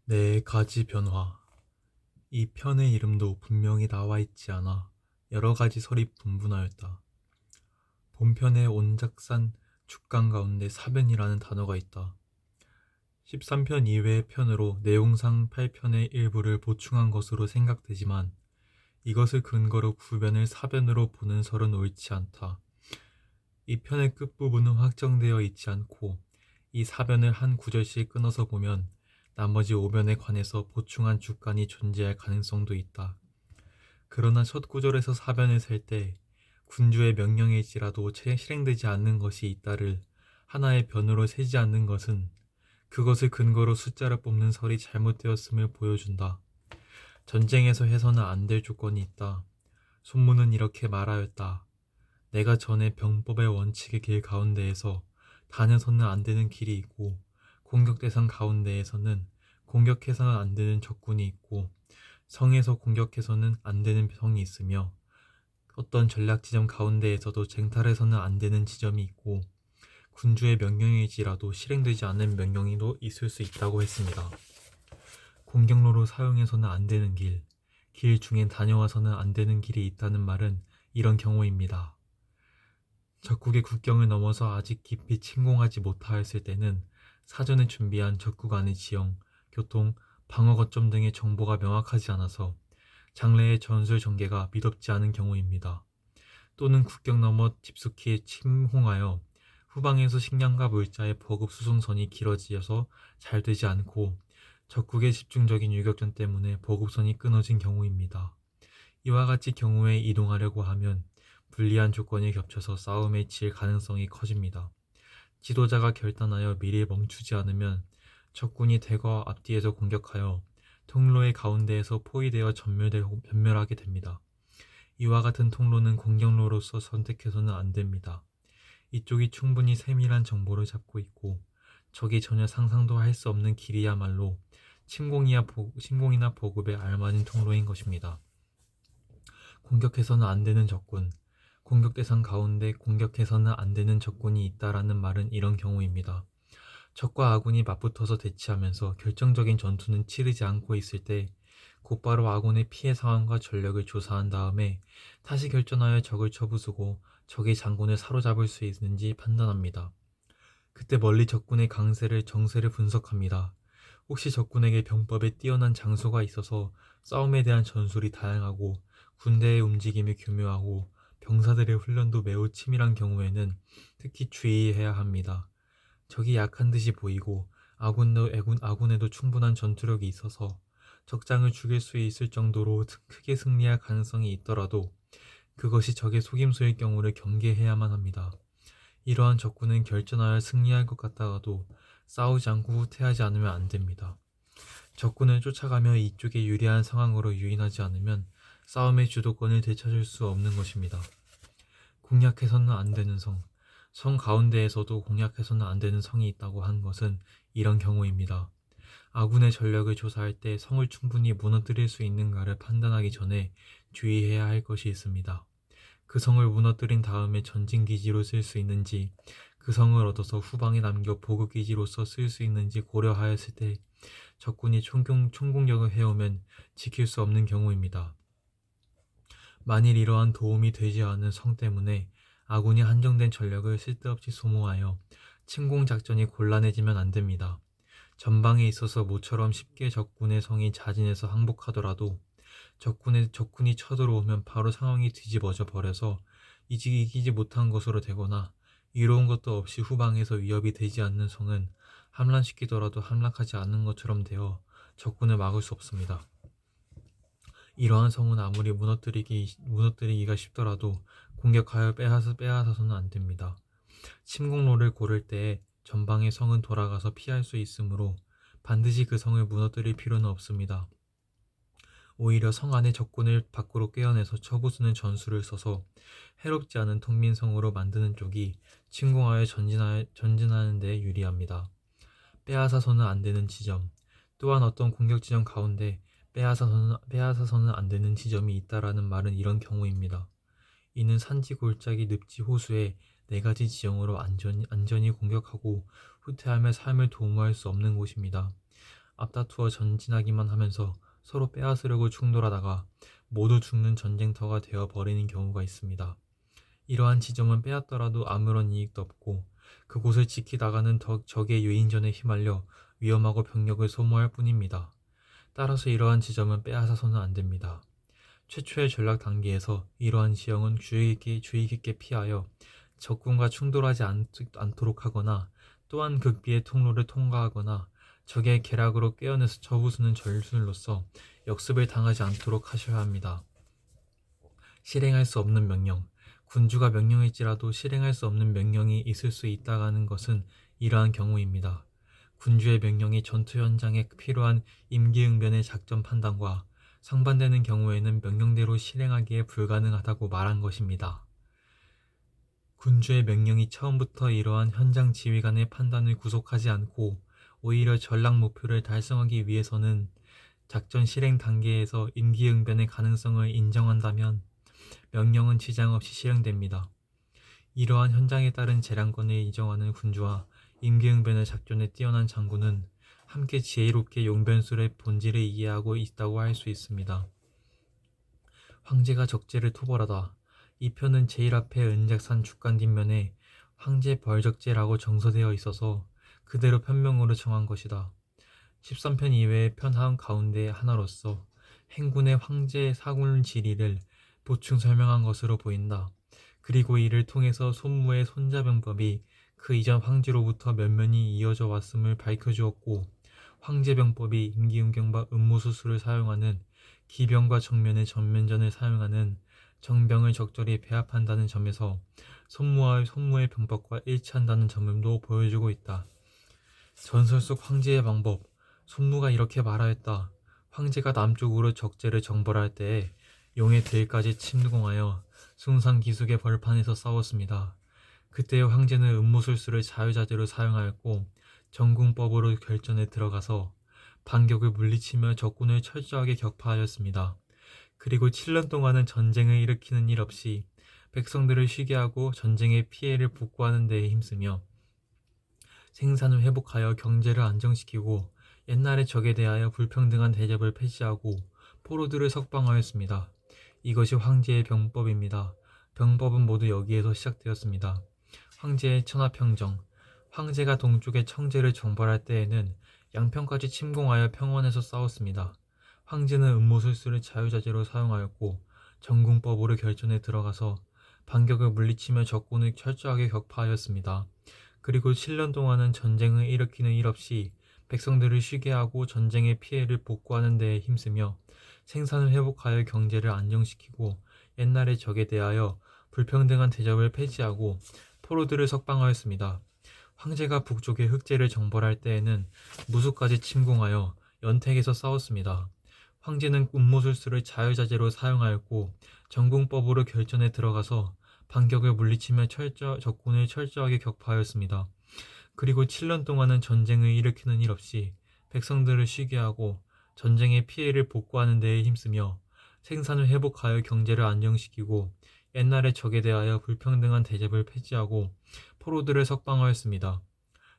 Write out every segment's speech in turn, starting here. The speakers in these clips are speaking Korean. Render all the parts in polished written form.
네 가지 변화. 이 편의 이름도 분명히 나와 있지 않아 여러 가지 설이 분분하였다. 본편의 온작산 죽강 가운데 사변이라는 단어가 있다. 13편 이외의 편으로 내용상 8편의 일부를 보충한 것으로 생각되지만 이것을 근거로 구변을 사변으로 보는 설은 옳지 않다. 이 편의 끝부분은 확정되어 있지 않고 이 사변을 한 구절씩 끊어서 보면 나머지 5변에 관해서 보충한 주간이 존재할 가능성도 있다. 그러나 첫 구절에서 사변을 셀 때 군주의 명령일지라도 실행되지 않는 것이 있다를 하나의 변으로 세지 않는 것은 그것을 근거로 숫자를 뽑는 설이 잘못되었음을 보여준다. 전쟁에서 해서는 안 될 조건이 있다. 손문은 이렇게 말하였다. 내가 전에 병법의 원칙의 길 가운데에서 다녀서는 안 되는 길이 있고 공격 대상 가운데에서는 공격해서는 안 되는 적군이 있고 성에서 공격해서는 안 되는 성이 있으며 어떤 전략 지점 가운데에서도 쟁탈해서는 안 되는 지점이 있고 군주의 명령일지라도 실행되지 않는 명령이도 있을 수 있다고 했습니다. 공격로로 사용해서는 안 되는 길 중엔 다녀와서는 안 되는 길이 있다는 말은 이런 경우입니다. 적국의 국경을 넘어서 아직 깊이 침공하지 못하였을 때는 사전에 준비한 적국 안의 지형, 교통, 방어 거점 등의 정보가 명확하지 않아서 장래의 전술 전개가 미덥지 않은 경우입니다. 또는 국경 너머 깊숙이 침공하여 후방에서 식량과 물자의 보급 수송선이 길어지어서 잘 되지 않고 적국의 집중적인 유격전 때문에 보급선이 끊어진 경우입니다. 이와 같이 경우에 이동하려고 하면 불리한 조건이 겹쳐서 싸움에 질 가능성이 커집니다. 지도자가 결단하여 미리 멈추지 않으면 적군이 대거 앞뒤에서 공격하여 통로의 가운데에서 포위되어 전멸하게 됩니다. 이와 같은 통로는 공격로로서 선택해서는 안 됩니다. 이쪽이 충분히 세밀한 정보를 잡고 있고 적이 전혀 상상도 할 수 없는 길이야말로 침공이나 보급에 알맞은 통로인 것입니다. 공격해서는 안 되는 적군, 공격 대상 가운데 공격해서는 안 되는 적군이 있다라는 말은 이런 경우입니다. 적과 아군이 맞붙어서 대치하면서 결정적인 전투는 치르지 않고 있을 때 곧바로 아군의 피해 상황과 전력을 조사한 다음에 다시 결전하여 적을 쳐부수고 적의 장군을 사로잡을 수 있는지 판단합니다. 그때 멀리 적군의 정세를 분석합니다. 혹시 적군에게 병법에 뛰어난 장소가 있어서 싸움에 대한 전술이 다양하고 군대의 움직임이 교묘하고 병사들의 훈련도 매우 치밀한 경우에는 특히 주의해야 합니다. 적이 약한 듯이 보이고 아군에도 충분한 전투력이 있어서 적장을 죽일 수 있을 정도로 크게 승리할 가능성이 있더라도 그것이 적의 속임수일 경우를 경계해야만 합니다. 이러한 적군은 결전하여 승리할 것 같다가도 싸우지 않고 후퇴하지 않으면 안 됩니다. 적군을 쫓아가며 이쪽에 유리한 상황으로 유인하지 않으면 싸움의 주도권을 되찾을 수 없는 것입니다. 공략해서는 안 되는 성 가운데에서도 공략해서는 안 되는 성이 있다고 한 것은 이런 경우입니다. 아군의 전력을 조사할 때 성을 충분히 무너뜨릴 수 있는가를 판단하기 전에 주의해야 할 것이 있습니다. 그 성을 무너뜨린 다음에 전진기지로 쓸 수 있는지, 그 성을 얻어서 후방에 남겨 보급기지로서 쓸 수 있는지 고려하였을 때 적군이 총공격을 해오면 지킬 수 없는 경우입니다. 만일 이러한 도움이 되지 않은 성 때문에 아군이 한정된 전력을 쓸데없이 소모하여 침공작전이 곤란해지면 안됩니다. 전방에 있어서 모처럼 쉽게 적군의 성이 자진해서 항복하더라도 적군이 쳐들어오면 바로 상황이 뒤집어져 버려서 이기지 못한 것으로 되거나 이로운 것도 없이 후방에서 위협이 되지 않는 성은 함락시키더라도 함락하지 않는 것처럼 되어 적군을 막을 수 없습니다. 이러한 성은 아무리 무너뜨리기가 쉽더라도 공격하여 빼앗아서는 안 됩니다. 침공로를 고를 때에 전방의 성은 돌아가서 피할 수 있으므로 반드시 그 성을 무너뜨릴 필요는 없습니다. 오히려 성 안의 적군을 밖으로 꿰어내서 쳐부수는 전술을 써서 해롭지 않은 텅빈성으로 만드는 쪽이 침공하여 전진하는 데 유리합니다. 빼앗아서는 안 되는 지점, 또한 어떤 공격 지점 가운데 빼앗아서는 안 되는 지점이 있다라는 말은 이런 경우입니다. 이는 산지, 골짜기, 늪지, 호수의 4가지 지형으로 안전히 공격하고 후퇴하며 삶을 도모할 수 없는 곳입니다. 앞다투어 전진하기만 하면서 서로 빼앗으려고 충돌하다가 모두 죽는 전쟁터가 되어버리는 경우가 있습니다. 이러한 지점은 빼앗더라도 아무런 이익도 없고 그곳을 지키다가는 적의 유인전에 휘말려 위험하고 병력을 소모할 뿐입니다. 따라서 이러한 지점은 빼앗아서는 안 됩니다. 최초의 전략 단계에서 이러한 지형은 주의 깊게 피하여 적군과 충돌하지 않도록 하거나 또한 극비의 통로를 통과하거나 적의 계략으로 꿰어내서 쳐부수는 전술로서 역습을 당하지 않도록 하셔야 합니다. 실행할 수 없는 명령, 군주가 명령일지라도 실행할 수 없는 명령이 있을 수 있다는 것은 이러한 경우입니다. 군주의 명령이 전투 현장에 필요한 임기응변의 작전 판단과 상반되는 경우에는 명령대로 실행하기에 불가능하다고 말한 것입니다. 군주의 명령이 처음부터 이러한 현장 지휘관의 판단을 구속하지 않고 오히려 전략 목표를 달성하기 위해서는 작전 실행 단계에서 임기응변의 가능성을 인정한다면 명령은 지장 없이 실행됩니다. 이러한 현장에 따른 재량권을 인정하는 군주와 임기응변의 작전에 뛰어난 장군은 함께 지혜롭게 용변술의 본질을 이해하고 있다고 할 수 있습니다. 황제가 적재를 토벌하다. 이 편은 제일 앞에 은작산 죽간 뒷면에 황제 벌적재라고 정서되어 있어서 그대로 편명으로 정한 것이다. 13편 이외의 편 가운데 하나로서 행군의 황제 사군 지리를 보충 설명한 것으로 보인다. 그리고 이를 통해서 손무의 손자병법이 그 이전 황제로부터 면면이 이어져 왔음을 밝혀주었고 황제병법이 임기응변과 음모수술을 사용하는 기병과 정면의 전면전을 사용하는 정병을 적절히 배합한다는 점에서 손무의 병법과 일치한다는 점도 보여주고 있다. 전설 속 황제의 방법, 손무가 이렇게 말하였다. 황제가 남쪽으로 적재를 정벌할 때에 용의 들까지 침공하여 숭상기슭의 벌판에서 싸웠습니다. 그때의 황제는 음모술수를 자유자재로 사용하였고 전궁법으로 결전에 들어가서 반격을 물리치며 적군을 철저하게 격파하였습니다. 그리고 7년 동안은 전쟁을 일으키는 일 없이 백성들을 쉬게 하고 전쟁의 피해를 복구하는 데에 힘쓰며 생산을 회복하여 경제를 안정시키고 옛날의 적에 대하여 불평등한 대접을 폐지하고 포로들을 석방하였습니다. 이것이 황제의 병법입니다. 병법은 모두 여기에서 시작되었습니다. 황제의 천하평정. 황제가 동쪽의 청제를 정벌할 때에는 양편까지 침공하여 평원에서 싸웠습니다. 황제는 음모술수를 자유자재로 사용하였고 전궁법으로 결전에 들어가서 반격을 물리치며 적군을 철저하게 격파하였습니다. 그리고 7년 동안은 전쟁을 일으키는 일 없이 백성들을 쉬게 하고 전쟁의 피해를 복구하는 데에 힘쓰며 생산을 회복하여 경제를 안정시키고 옛날의 적에 대하여 불평등한 대접을 폐지하고 포로들을 석방하였습니다. 황제가 북쪽의 흑제를 정벌할 때에는 무수까지 침공하여 연택에서 싸웠습니다. 황제는 음모술수를 자유자재로 사용하였고 전궁법으로 결전에 들어가서 반격을 물리치며 적군을 철저하게 격파하였습니다. 그리고 7년 동안은 전쟁을 일으키는 일 없이 백성들을 쉬게 하고 전쟁의 피해를 복구하는 데에 힘쓰며 생산을 회복하여 경제를 안정시키고 옛날의 적에 대하여 불평등한 대접을 폐지하고 포로들을 석방하였습니다.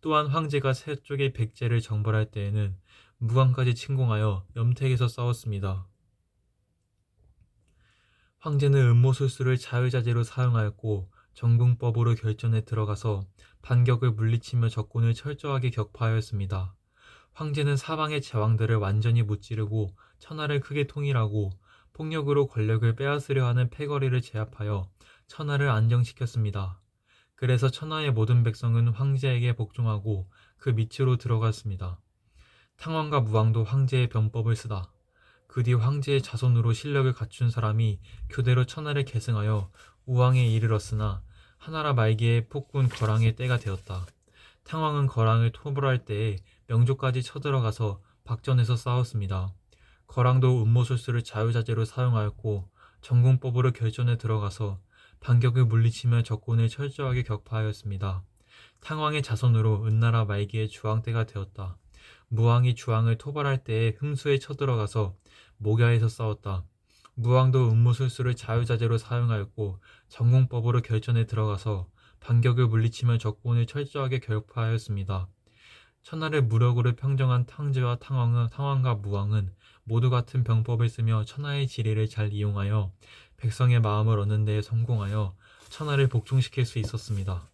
또한 황제가 서쪽의 백제를 정벌할 때에는 무광까지 침공하여 염택에서 싸웠습니다. 황제는 음모술수를 자유자재로 사용하였고 전궁법으로 결전에 들어가서 반격을 물리치며 적군을 철저하게 격파하였습니다. 황제는 사방의 제왕들을 완전히 무찌르고 천하를 크게 통일하고 폭력으로 권력을 빼앗으려 하는 패거리를 제압하여 천하를 안정시켰습니다. 그래서 천하의 모든 백성은 황제에게 복종하고 그 밑으로 들어갔습니다. 탕왕과 무왕도 황제의 병법을 쓰다. 그 뒤 황제의 자손으로 실력을 갖춘 사람이 교대로 천하를 계승하여 우왕에 이르렀으나 하나라 말기에 폭군 거랑의 때가 되었다. 탕왕은 거랑을 토벌할 때에 명조까지 쳐들어가서 박전에서 싸웠습니다. 거랑도 음모술수를 자유자재로 사용하였고 전궁법으로 결전에 들어가서 반격을 물리치며 적군을 철저하게 격파하였습니다. 탕왕의 자손으로 은나라 말기에 주왕 때가 되었다. 무왕이 주왕을 토벌할 때에 흠수에 쳐들어가서 목야에서 싸웠다. 무왕도 음모술수를 자유자재로 사용하였고 전궁법으로 결전에 들어가서 반격을 물리치며 적군을 철저하게 격파하였습니다. 천하를 무력으로 평정한 탕제와 상황과 무왕은 모두 같은 병법을 쓰며 천하의 지리를 잘 이용하여 백성의 마음을 얻는 데에 성공하여 천하를 복종시킬 수 있었습니다.